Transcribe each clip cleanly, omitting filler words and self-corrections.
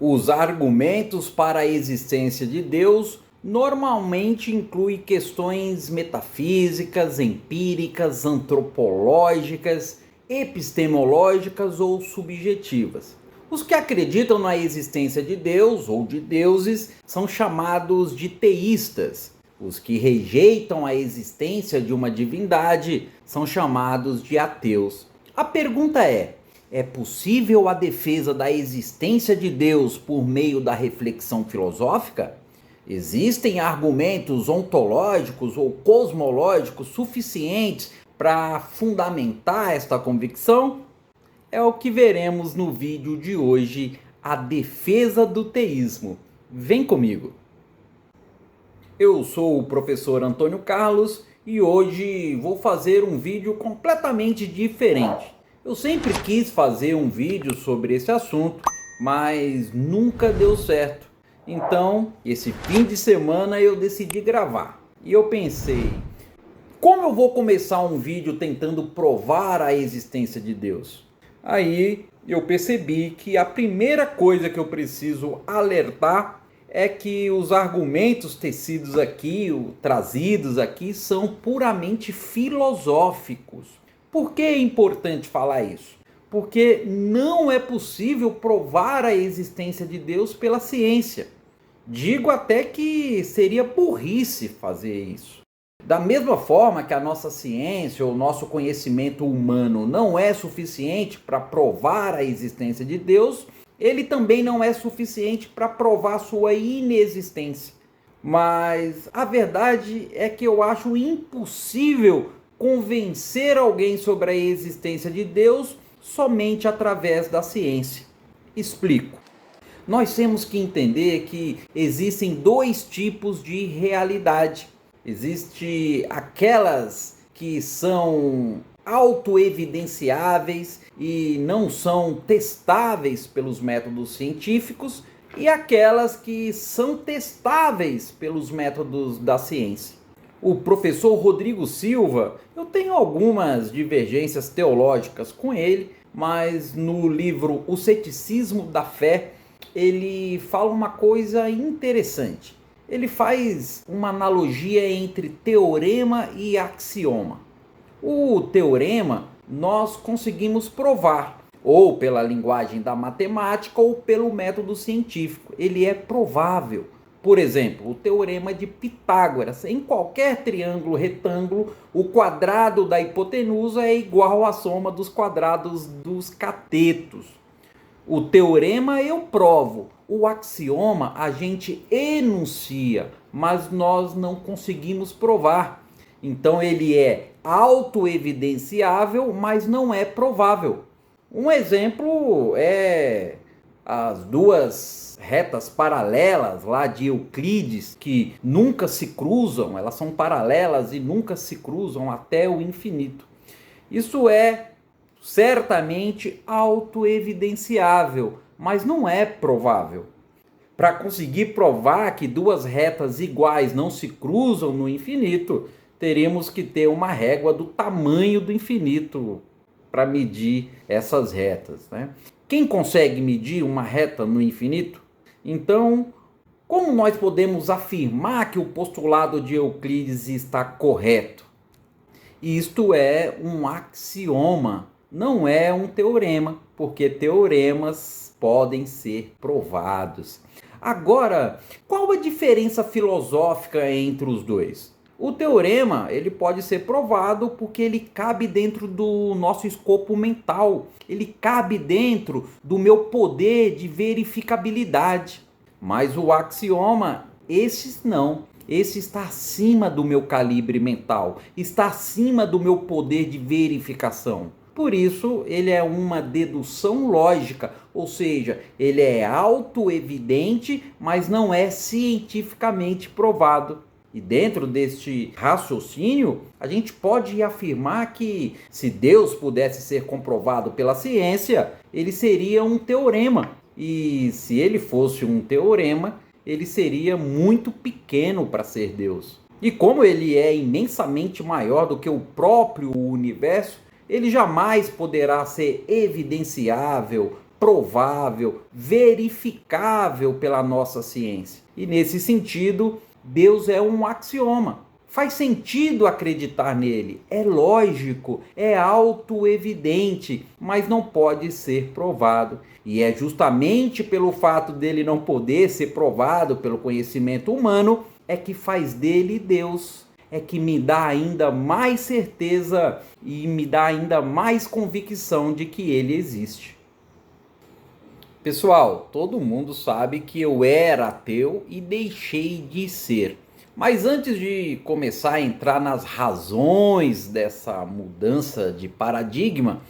Os argumentos para a existência de Deus normalmente incluem questões metafísicas, empíricas, antropológicas, epistemológicas ou subjetivas. Os que acreditam na existência de Deus ou de deuses são chamados de teístas. Os que rejeitam a existência de uma divindade são chamados de ateus. A pergunta é possível a defesa da existência de Deus por meio da reflexão filosófica? Existem argumentos ontológicos ou cosmológicos suficientes para fundamentar esta convicção? É o que veremos no vídeo de hoje, a defesa do teísmo. Vem comigo! Eu sou o professor Antônio Carlos e hoje vou fazer um vídeo completamente diferente. Eu sempre quis fazer um vídeo sobre esse assunto, mas nunca deu certo. Então, esse fim de semana eu decidi gravar. E eu pensei, como eu vou começar um vídeo tentando provar a existência de Deus? Aí eu percebi que a primeira coisa que eu preciso alertar é que os argumentos trazidos aqui, são puramente filosóficos. Por que é importante falar isso? Porque não é possível provar a existência de Deus pela ciência. Digo até que seria burrice fazer isso. Da mesma forma que a nossa ciência ou o nosso conhecimento humano não é suficiente para provar a existência de Deus, ele também não é suficiente para provar sua inexistência. Mas a verdade é que eu acho impossível convencer alguém sobre a existência de Deus somente através da ciência. Explico. Nós temos que entender que existem dois tipos de realidade. Existem aquelas que são autoevidenciáveis e não são testáveis pelos métodos científicos, e aquelas que são testáveis pelos métodos da ciência. O professor Rodrigo Silva, eu tenho algumas divergências teológicas com ele, mas no livro O Ceticismo da Fé, ele fala uma coisa interessante. Ele faz uma analogia entre teorema e axioma. O teorema nós conseguimos provar, ou pela linguagem da matemática ou pelo método científico. Ele é provável. Por exemplo, o teorema de Pitágoras. Em qualquer triângulo retângulo, o quadrado da hipotenusa é igual à soma dos quadrados dos catetos. O teorema eu provo. O axioma a gente enuncia, mas nós não conseguimos provar. Então ele é autoevidenciável, mas não é provável. Um exemplo é as duas retas paralelas lá de Euclides, que nunca se cruzam, elas são paralelas e nunca se cruzam até o infinito. Isso é certamente autoevidenciável, mas não é provável. Para conseguir provar que duas retas iguais não se cruzam no infinito, teríamos que ter uma régua do tamanho do infinito para medir essas retas, né? Quem consegue medir uma reta no infinito? Então, como nós podemos afirmar que o postulado de Euclides está correto? Isto é um axioma, não é um teorema, porque teoremas podem ser provados. Agora, qual a diferença filosófica entre os dois? O teorema ele pode ser provado porque ele cabe dentro do nosso escopo mental, ele cabe dentro do meu poder de verificabilidade. Mas o axioma, esses não. Esse está acima do meu calibre mental, está acima do meu poder de verificação. Por isso, ele é uma dedução lógica, ou seja, ele é autoevidente, mas não é cientificamente provado. E dentro deste raciocínio, a gente pode afirmar que se Deus pudesse ser comprovado pela ciência, ele seria um teorema. E se ele fosse um teorema, ele seria muito pequeno para ser Deus. E como ele é imensamente maior do que o próprio universo, ele jamais poderá ser evidenciável, provável, verificável pela nossa ciência. E nesse sentido, Deus é um axioma. Faz sentido acreditar nele, é lógico, é autoevidente, mas não pode ser provado. E é justamente pelo fato dele não poder ser provado pelo conhecimento humano, é que faz dele Deus. É que me dá ainda mais certeza e me dá ainda mais convicção de que ele existe. Pessoal, todo mundo sabe que eu era ateu e deixei de ser. Mas antes de começar a entrar nas razões dessa mudança de paradigma,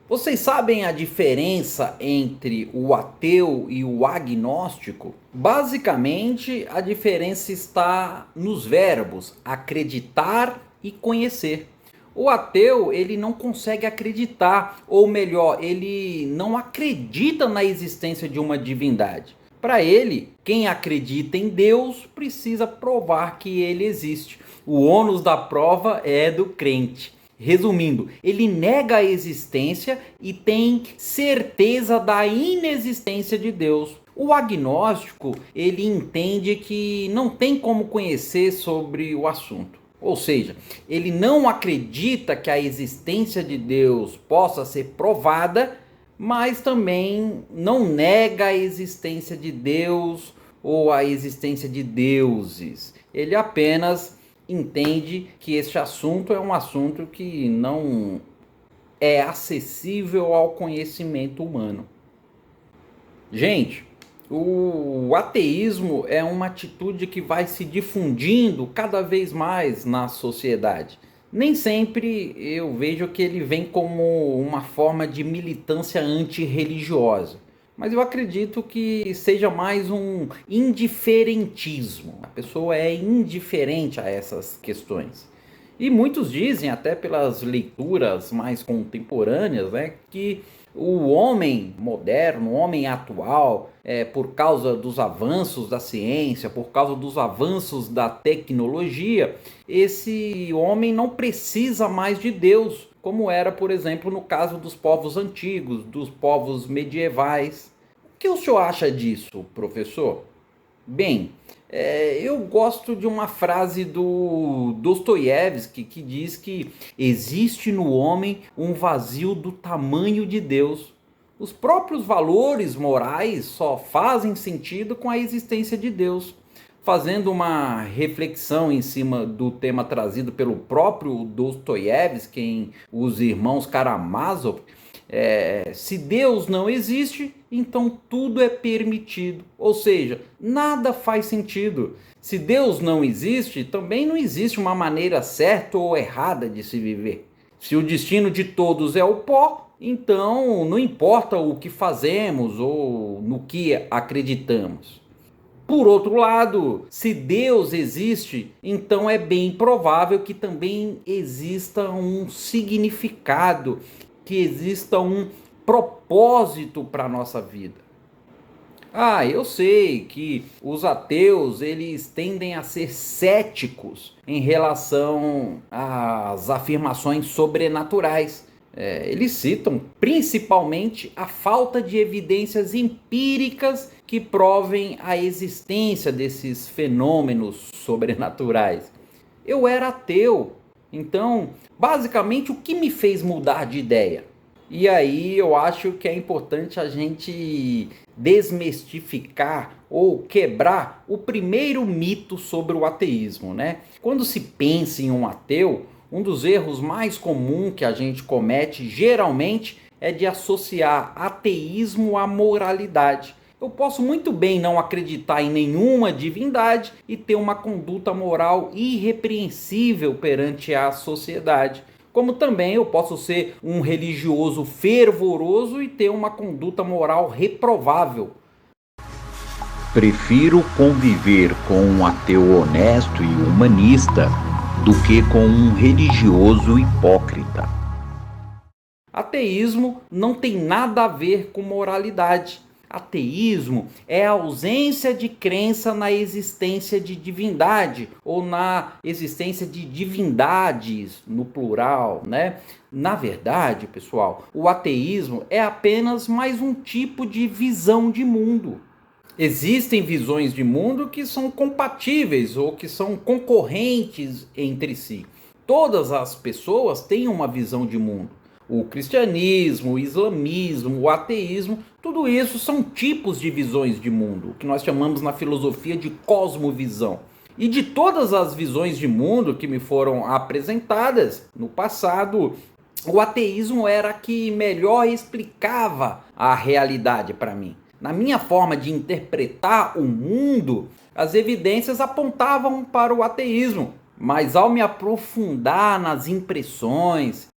vocês sabem a diferença entre o ateu e o agnóstico? Basicamente, a diferença está nos verbos acreditar e conhecer. O ateu, ele não consegue acreditar, ou melhor, ele não acredita na existência de uma divindade. Para ele, quem acredita em Deus precisa provar que ele existe. O ônus da prova é do crente. Resumindo, ele nega a existência e tem certeza da inexistência de Deus. O agnóstico, ele entende que não tem como conhecer sobre o assunto. Ou seja, ele não acredita que a existência de Deus possa ser provada, mas também não nega a existência de Deus ou a existência de deuses. Ele apenas entende que este assunto é um assunto que não é acessível ao conhecimento humano. Gente, o ateísmo é uma atitude que vai se difundindo cada vez mais na sociedade. Nem sempre eu vejo que ele vem como uma forma de militância antirreligiosa, mas eu acredito que seja mais um indiferentismo. A pessoa é indiferente a essas questões. E muitos dizem, até pelas leituras mais contemporâneas, que o homem moderno, o homem atual, por causa dos avanços da ciência, por causa dos avanços da tecnologia, esse homem não precisa mais de Deus, como era, por exemplo, no caso dos povos antigos, dos povos medievais. O que o senhor acha disso, professor? Bem, eu gosto de uma frase do Dostoiévski que diz que existe no homem um vazio do tamanho de Deus. Os próprios valores morais só fazem sentido com a existência de Deus. Fazendo uma reflexão em cima do tema trazido pelo próprio Dostoiévski em Os Irmãos Karamazov, se Deus não existe, então tudo é permitido. Ou seja, nada faz sentido. Se Deus não existe, também não existe uma maneira certa ou errada de se viver. Se o destino de todos é o pó, então não importa o que fazemos ou no que acreditamos. Por outro lado, se Deus existe, então é bem provável que também exista um significado, que exista um propósito para a nossa vida. Eu sei que os ateus, eles tendem a ser céticos em relação às afirmações sobrenaturais. Eles citam principalmente a falta de evidências empíricas que provem a existência desses fenômenos sobrenaturais. Eu era ateu, então, basicamente, o que me fez mudar de ideia? E aí eu acho que é importante a gente desmistificar ou quebrar o primeiro mito sobre o ateísmo, né? Quando se pensa em um ateu, um dos erros mais comuns que a gente comete geralmente é de associar ateísmo à moralidade. Eu posso muito bem não acreditar em nenhuma divindade e ter uma conduta moral irrepreensível perante a sociedade. Como também eu posso ser um religioso fervoroso e ter uma conduta moral reprovável. Prefiro conviver com um ateu honesto e humanista do que com um religioso hipócrita. Ateísmo não tem nada a ver com moralidade. Ateísmo é a ausência de crença na existência de divindade ou na existência de divindades, no plural, né? Na verdade, pessoal, o ateísmo é apenas mais um tipo de visão de mundo. Existem visões de mundo que são compatíveis ou que são concorrentes entre si. Todas as pessoas têm uma visão de mundo. O cristianismo, o islamismo, o ateísmo, tudo isso são tipos de visões de mundo, o que nós chamamos na filosofia de cosmovisão. E de todas as visões de mundo que me foram apresentadas no passado, o ateísmo era a que melhor explicava a realidade para mim. Na minha forma de interpretar o mundo, as evidências apontavam para o ateísmo, mas ao me aprofundar nas impressões,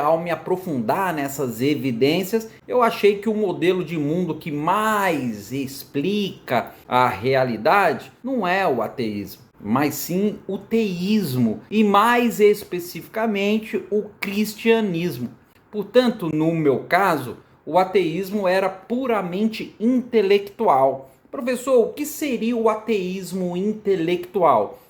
ao me aprofundar nessas evidências, eu achei que o modelo de mundo que mais explica a realidade não é o ateísmo, mas sim o teísmo e mais especificamente o cristianismo. Portanto, no meu caso, o ateísmo era puramente intelectual. Professor, o que seria o ateísmo intelectual?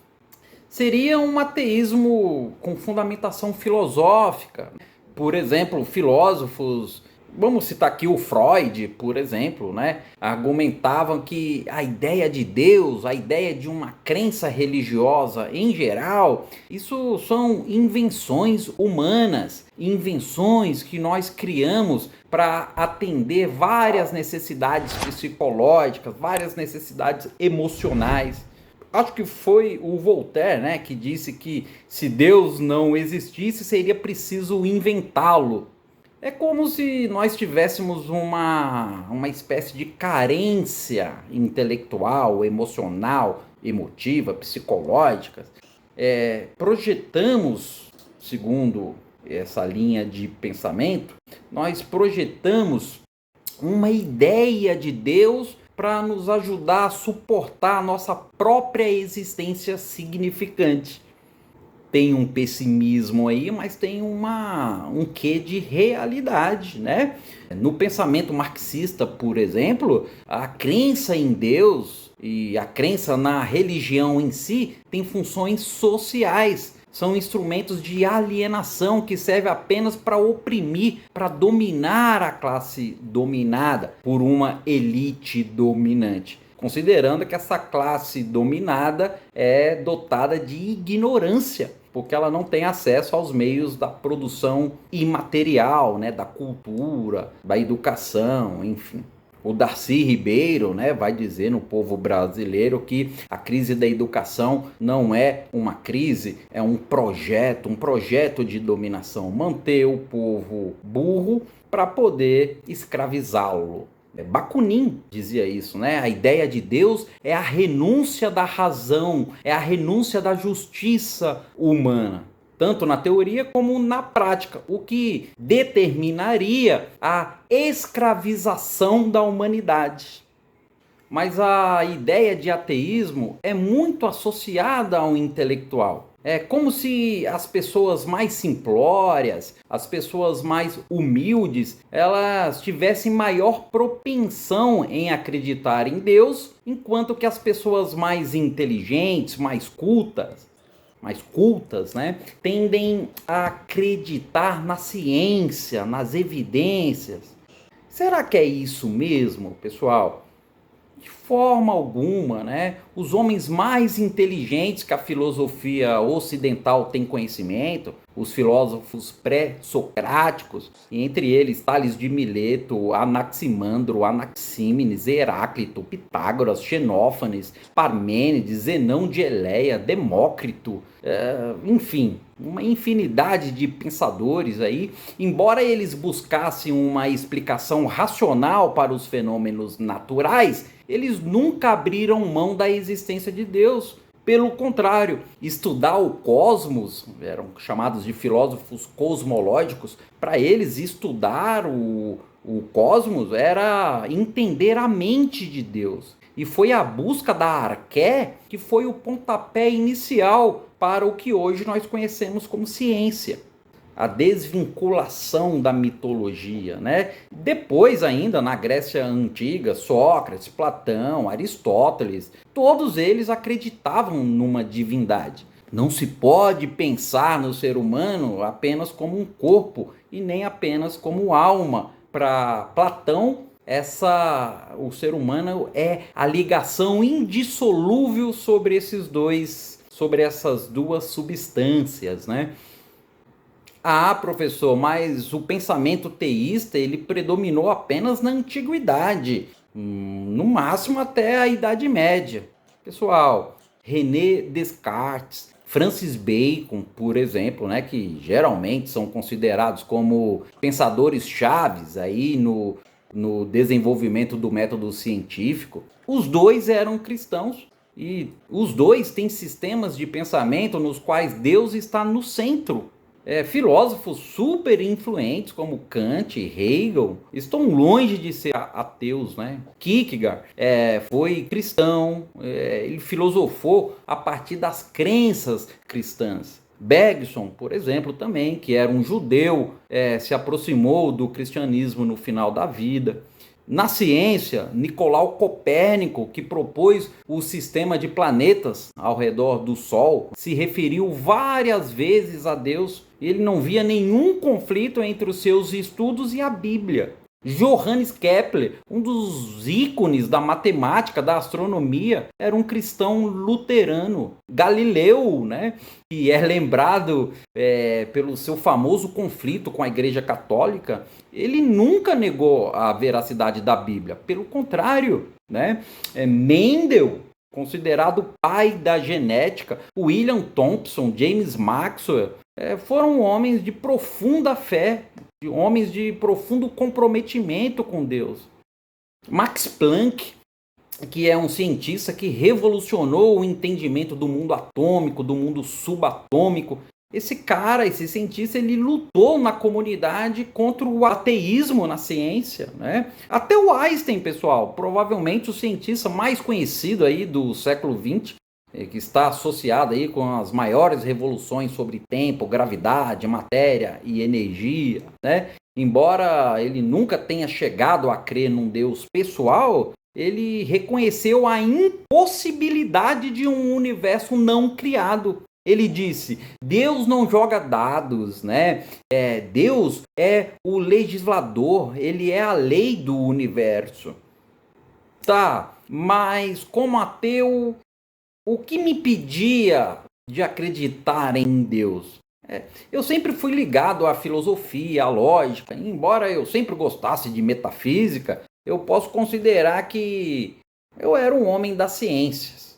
Seria um ateísmo com fundamentação filosófica. Por exemplo, filósofos, vamos citar aqui o Freud, por exemplo, argumentavam que a ideia de Deus, a ideia de uma crença religiosa em geral, isso são invenções humanas, invenções que nós criamos para atender várias necessidades psicológicas, várias necessidades emocionais. Acho que foi o Voltaire, que disse que se Deus não existisse, seria preciso inventá-lo. É como se nós tivéssemos uma espécie de carência intelectual, emocional, emotiva, psicológica. Projetamos, segundo essa linha de pensamento, nós projetamos uma ideia de Deus para nos ajudar a suportar a nossa própria existência significante. Tem um pessimismo aí, mas tem um quê de realidade, No pensamento marxista, por exemplo, a crença em Deus e a crença na religião em si tem funções sociais. São instrumentos de alienação que servem apenas para oprimir, para dominar a classe dominada por uma elite dominante. Considerando que essa classe dominada é dotada de ignorância, porque ela não tem acesso aos meios da produção imaterial, da cultura, da educação, enfim. O Darcy Ribeiro, vai dizer no Povo Brasileiro que a crise da educação não é uma crise, é um projeto de dominação, manter o povo burro para poder escravizá-lo. Bakunin dizia isso, A ideia de Deus é a renúncia da razão, é a renúncia da justiça humana, tanto na teoria como na prática, o que determinaria a escravização da humanidade. Mas a ideia de ateísmo é muito associada ao intelectual. É como se as pessoas mais simplórias, as pessoas mais humildes, elas tivessem maior propensão em acreditar em Deus, enquanto que as pessoas mais inteligentes, mais cultas, tendem a acreditar na ciência, nas evidências. Será que é isso mesmo, pessoal? De forma alguma, Os homens mais inteligentes que a filosofia ocidental tem conhecimento, os filósofos pré-socráticos, e entre eles Tales de Mileto, Anaximandro, Anaxímenes, Heráclito, Pitágoras, Xenófanes, Parmênides, Zenão de Eleia, Demócrito, enfim, uma infinidade de pensadores aí, embora eles buscassem uma explicação racional para os fenômenos naturais, eles nunca abriram mão da existência de Deus. Pelo contrário, estudar o cosmos, eram chamados de filósofos cosmológicos, para eles estudar o cosmos era entender a mente de Deus. E foi a busca da arqué que foi o pontapé inicial para o que hoje nós conhecemos como ciência. a desvinculação da mitologia, né? Depois ainda, na Grécia Antiga, Sócrates, Platão, Aristóteles, todos eles acreditavam numa divindade. Não se pode pensar no ser humano apenas como um corpo e nem apenas como alma. Para Platão, o ser humano é a ligação indissolúvel sobre essas duas substâncias, né? Ah, professor, mas o pensamento teísta ele predominou apenas na antiguidade, no máximo até a Idade Média. Pessoal, René Descartes, Francis Bacon, por exemplo, né, que geralmente são considerados como pensadores chaves aí no desenvolvimento do método científico, os dois eram cristãos e os dois têm sistemas de pensamento nos quais Deus está no centro. Filósofos super influentes como Kant e Hegel estão longe de ser ateus, né? Kierkegaard foi cristão, ele filosofou a partir das crenças cristãs. Bergson, por exemplo, também, que era um judeu, se aproximou do cristianismo no final da vida. Na ciência, Nicolau Copérnico, que propôs o sistema de planetas ao redor do Sol, se referiu várias vezes a Deus. Ele não via nenhum conflito entre os seus estudos e a Bíblia. Johannes Kepler, um dos ícones da matemática, da astronomia, era um cristão luterano. Galileu, né, que é lembrado pelo seu famoso conflito com a Igreja Católica, ele nunca negou a veracidade da Bíblia. Pelo contrário, né? Mendel, considerado pai da genética, William Thomson, James Maxwell, foram homens de profunda fé, homens de profundo comprometimento com Deus. Max Planck, que é um cientista que revolucionou o entendimento do mundo atômico, do mundo subatômico. Esse cientista, ele lutou na comunidade contra o ateísmo na ciência, né? Até o Einstein, pessoal, provavelmente o cientista mais conhecido aí do século XX, que está associado aí com as maiores revoluções sobre tempo, gravidade, matéria e energia, né? Embora ele nunca tenha chegado a crer num Deus pessoal, ele reconheceu a impossibilidade de um universo não criado. Ele disse, Deus não joga dados, né? Deus é o legislador, ele é a lei do universo. Tá, mas como ateu, o que me impedia de acreditar em Deus? Eu sempre fui ligado à filosofia, à lógica. Embora eu sempre gostasse de metafísica, eu posso considerar que eu era um homem das ciências.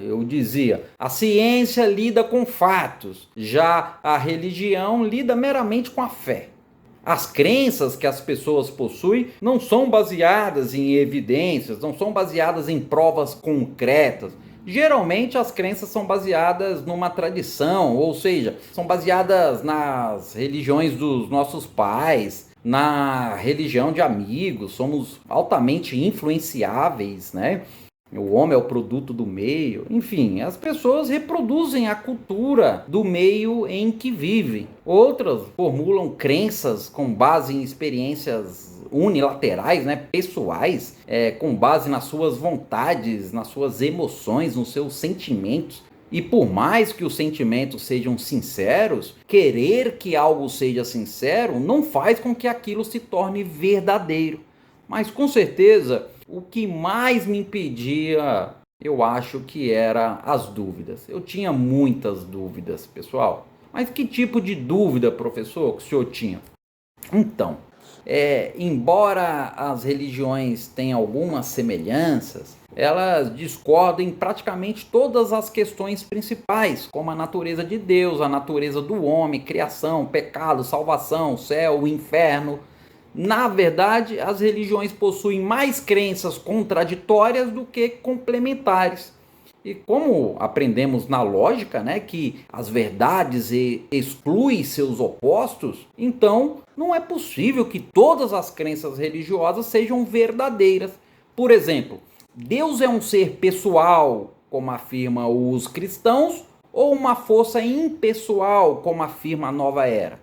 Eu dizia, a ciência lida com fatos, já a religião lida meramente com a fé. As crenças que as pessoas possuem não são baseadas em evidências, não são baseadas em provas concretas. Geralmente as crenças são baseadas numa tradição, ou seja, são baseadas nas religiões dos nossos pais, na religião de amigos, somos altamente influenciáveis, né? O homem é o produto do meio. Enfim, as pessoas reproduzem a cultura do meio em que vivem. Outras formulam crenças com base em experiências unilaterais, né, pessoais, com base nas suas vontades, nas suas emoções, nos seus sentimentos. E por mais que os sentimentos sejam sinceros, querer que algo seja sincero não faz com que aquilo se torne verdadeiro. Mas com certeza, o que mais me impedia, eu acho que era as dúvidas. Eu tinha muitas dúvidas, pessoal. Mas que tipo de dúvida, professor, que o senhor tinha? Então, embora as religiões tenham algumas semelhanças, elas discordam em praticamente todas as questões principais, como a natureza de Deus, a natureza do homem, criação, pecado, salvação, céu, inferno. Na verdade, as religiões possuem mais crenças contraditórias do que complementares. E como aprendemos na lógica, né, que as verdades excluem seus opostos, então não é possível que todas as crenças religiosas sejam verdadeiras. Por exemplo, Deus é um ser pessoal, como afirmam os cristãos, ou uma força impessoal, como afirma a Nova Era?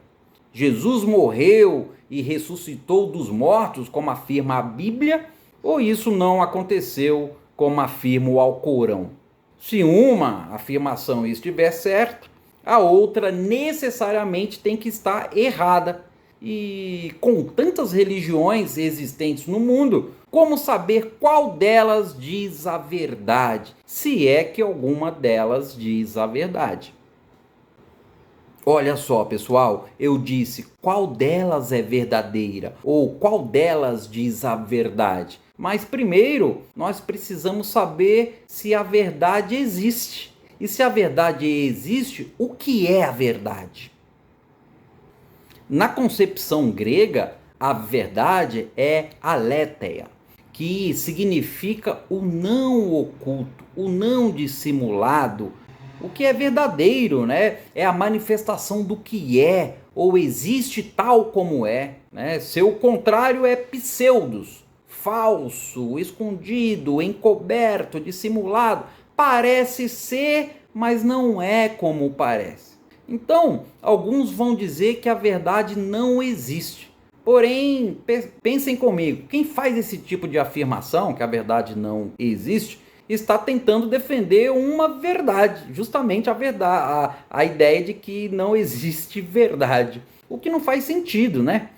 Jesus morreu e ressuscitou dos mortos, como afirma a Bíblia, ou isso não aconteceu, como afirma o Alcorão? Se uma afirmação estiver certa, a outra necessariamente tem que estar errada. E com tantas religiões existentes no mundo, como saber qual delas diz a verdade, se é que alguma delas diz a verdade? Olha só, pessoal, eu disse qual delas é verdadeira ou qual delas diz a verdade. Mas primeiro, nós precisamos saber se a verdade existe. E se a verdade existe, o que é a verdade? Na concepção grega, a verdade é aletheia, que significa o não oculto, o não dissimulado, o que é verdadeiro, né? É a manifestação do que é, ou existe tal como é, né? Seu contrário é pseudos, falso, escondido, encoberto, dissimulado. Parece ser, mas não é como parece. Então, alguns vão dizer que a verdade não existe. Porém, pensem comigo, quem faz esse tipo de afirmação, que a verdade não existe, está tentando defender uma verdade, justamente a verdade, a ideia de que não existe verdade. O que não faz sentido, né?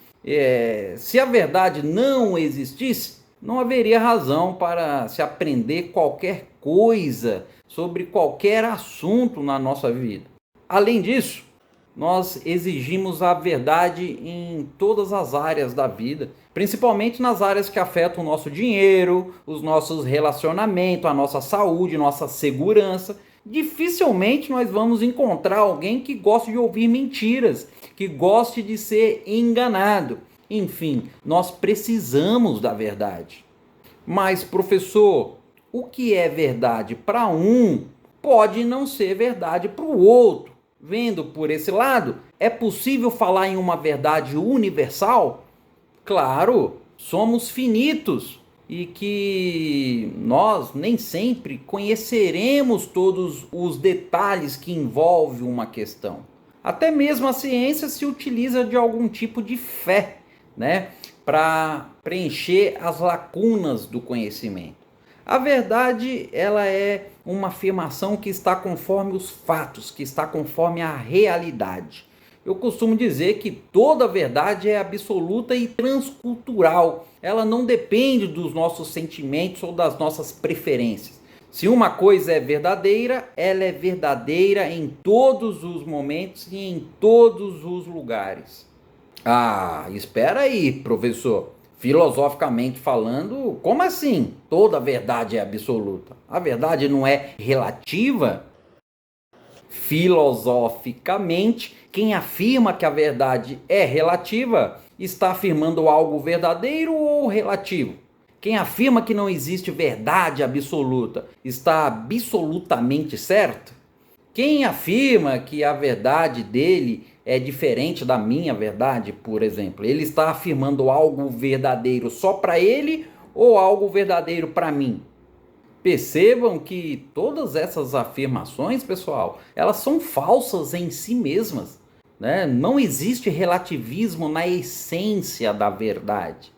Se a verdade não existisse, não haveria razão para se aprender qualquer coisa sobre qualquer assunto na nossa vida. Além disso, nós exigimos a verdade em todas as áreas da vida, principalmente nas áreas que afetam o nosso dinheiro, os nossos relacionamentos, a nossa saúde, nossa segurança. Dificilmente nós vamos encontrar alguém que goste de ouvir mentiras, que goste de ser enganado. Enfim, nós precisamos da verdade. Mas, professor, o que é verdade para um pode não ser verdade para o outro. Vendo por esse lado, é possível falar em uma verdade universal? Claro, somos finitos e que nós nem sempre conheceremos todos os detalhes que envolvem uma questão. Até mesmo a ciência se utiliza de algum tipo de fé, né, para preencher as lacunas do conhecimento. A verdade, ela é uma afirmação que está conforme os fatos, que está conforme a realidade. Eu costumo dizer que toda verdade é absoluta e transcultural. Ela não depende dos nossos sentimentos ou das nossas preferências. Se uma coisa é verdadeira, ela é verdadeira em todos os momentos e em todos os lugares. Ah, espera aí, professor. Filosoficamente falando, como assim? Toda verdade é absoluta. A verdade não é relativa? Filosoficamente, quem afirma que a verdade é relativa está afirmando algo verdadeiro ou relativo? Quem afirma que não existe verdade absoluta está absolutamente certo? Quem afirma que a verdade dele é diferente da minha verdade, por exemplo, ele está afirmando algo verdadeiro só para ele ou algo verdadeiro para mim? Percebam que todas essas afirmações, pessoal, elas são falsas em si mesmas, né? Não existe relativismo na essência da verdade.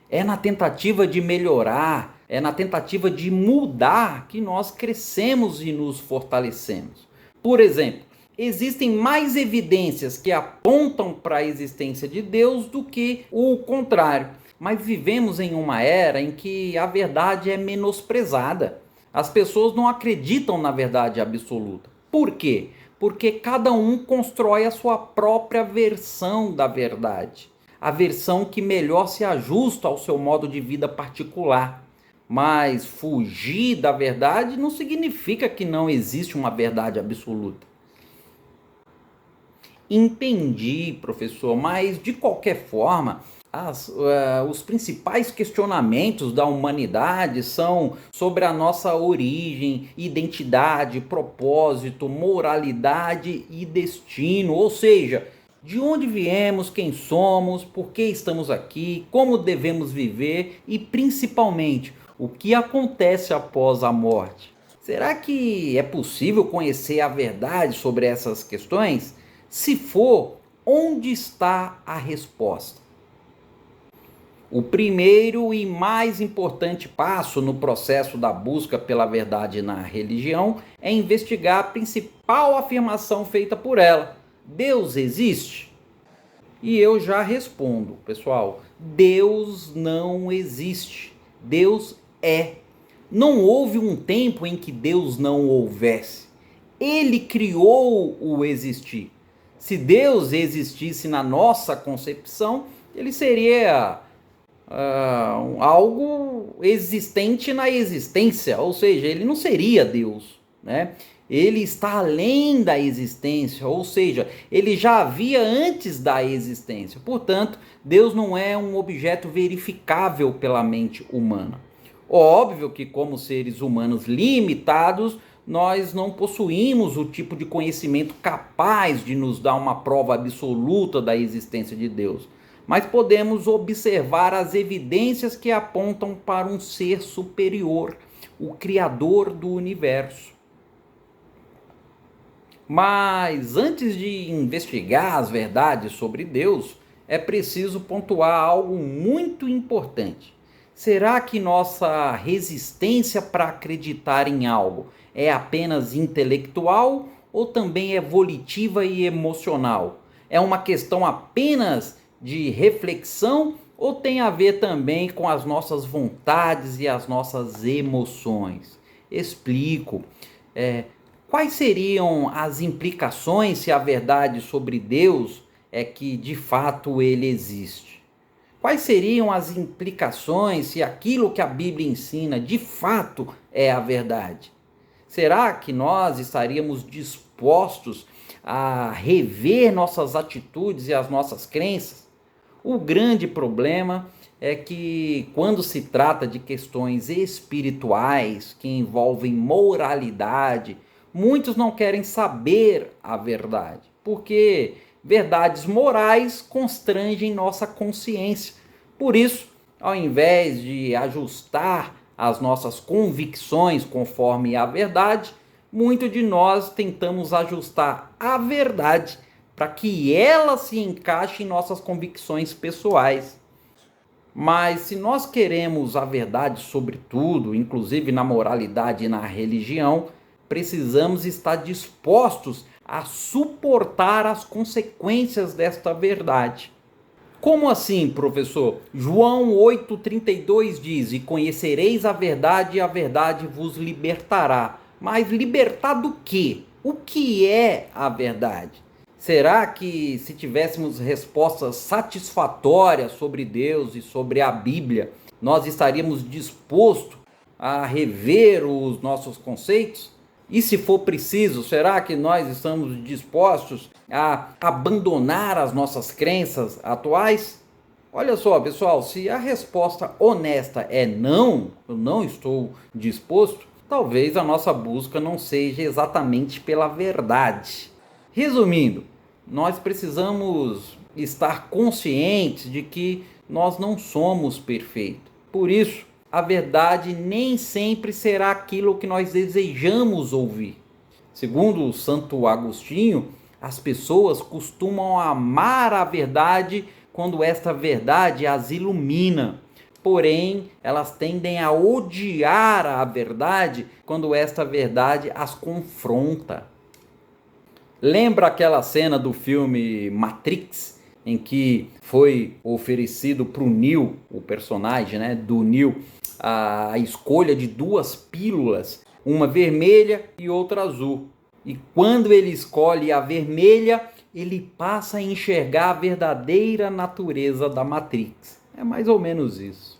É na tentativa de melhorar, é na tentativa de mudar que nós crescemos e nos fortalecemos. Por exemplo, existem mais evidências que apontam para a existência de Deus do que o contrário. Mas vivemos em uma era em que a verdade é menosprezada. As pessoas não acreditam na verdade absoluta. Por quê? Porque cada um constrói a sua própria versão da verdade. A versão que melhor se ajusta ao seu modo de vida particular. Mas fugir da verdade não significa que não existe uma verdade absoluta. Entendi, professor, mas de qualquer forma, os principais questionamentos da humanidade são sobre a nossa origem, identidade, propósito, moralidade e destino, ou seja, de onde viemos, quem somos, por que estamos aqui, como devemos viver e, principalmente, o que acontece após a morte. Será que é possível conhecer a verdade sobre essas questões? Se for, onde está a resposta? O primeiro e mais importante passo no processo da busca pela verdade na religião é investigar a principal afirmação feita por ela: Deus existe? E eu já respondo, pessoal, Deus não existe. Deus é. Não houve um tempo em que Deus não houvesse. Ele criou o existir. Se Deus existisse na nossa concepção, ele seria algo existente na existência, ou seja, ele não seria Deus, né? Ele está além da existência, ou seja, ele já havia antes da existência. Portanto, Deus não é um objeto verificável pela mente humana. Óbvio que, como seres humanos limitados, nós não possuímos o tipo de conhecimento capaz de nos dar uma prova absoluta da existência de Deus. Mas podemos observar as evidências que apontam para um ser superior, o Criador do universo. Mas antes de investigar as verdades sobre Deus, é preciso pontuar algo muito importante. Será que nossa resistência para acreditar em algo é apenas intelectual ou também é volitiva e emocional? É uma questão apenas de reflexão ou tem a ver também com as nossas vontades e as nossas emoções? Explico. Quais seriam as implicações se a verdade sobre Deus é que de fato ele existe? Quais seriam as implicações se aquilo que a Bíblia ensina de fato é a verdade? Será que nós estaríamos dispostos a rever nossas atitudes e as nossas crenças? O grande problema é que, quando se trata de questões espirituais que envolvem moralidade, muitos não querem saber a verdade, porque verdades morais constrangem nossa consciência. Por isso, ao invés de ajustar as nossas convicções conforme a verdade, muitos de nós tentamos ajustar a verdade para que ela se encaixe em nossas convicções pessoais. Mas se nós queremos a verdade sobre tudo, inclusive na moralidade e na religião, precisamos estar dispostos a suportar as consequências desta verdade. Como assim, professor? João 8,32 diz: e conhecereis a verdade vos libertará. Mas libertar do quê? O que é a verdade? Será que, se tivéssemos respostas satisfatórias sobre Deus e sobre a Bíblia, nós estaríamos dispostos a rever os nossos conceitos? E se for preciso, será que nós estamos dispostos a abandonar as nossas crenças atuais? Olha só, pessoal, se a resposta honesta é não, eu não estou disposto, talvez a nossa busca não seja exatamente pela verdade. Resumindo, nós precisamos estar conscientes de que nós não somos perfeitos. Por isso, a verdade nem sempre será aquilo que nós desejamos ouvir. Segundo o Santo Agostinho, as pessoas costumam amar a verdade quando esta verdade as ilumina. Porém, elas tendem a odiar a verdade quando esta verdade as confronta. Lembra aquela cena do filme Matrix, em que foi oferecido para o Neo, o personagem, né, do Neo, a escolha de duas pílulas, uma vermelha e outra azul. E quando ele escolhe a vermelha, ele passa a enxergar a verdadeira natureza da Matrix. É mais ou menos isso.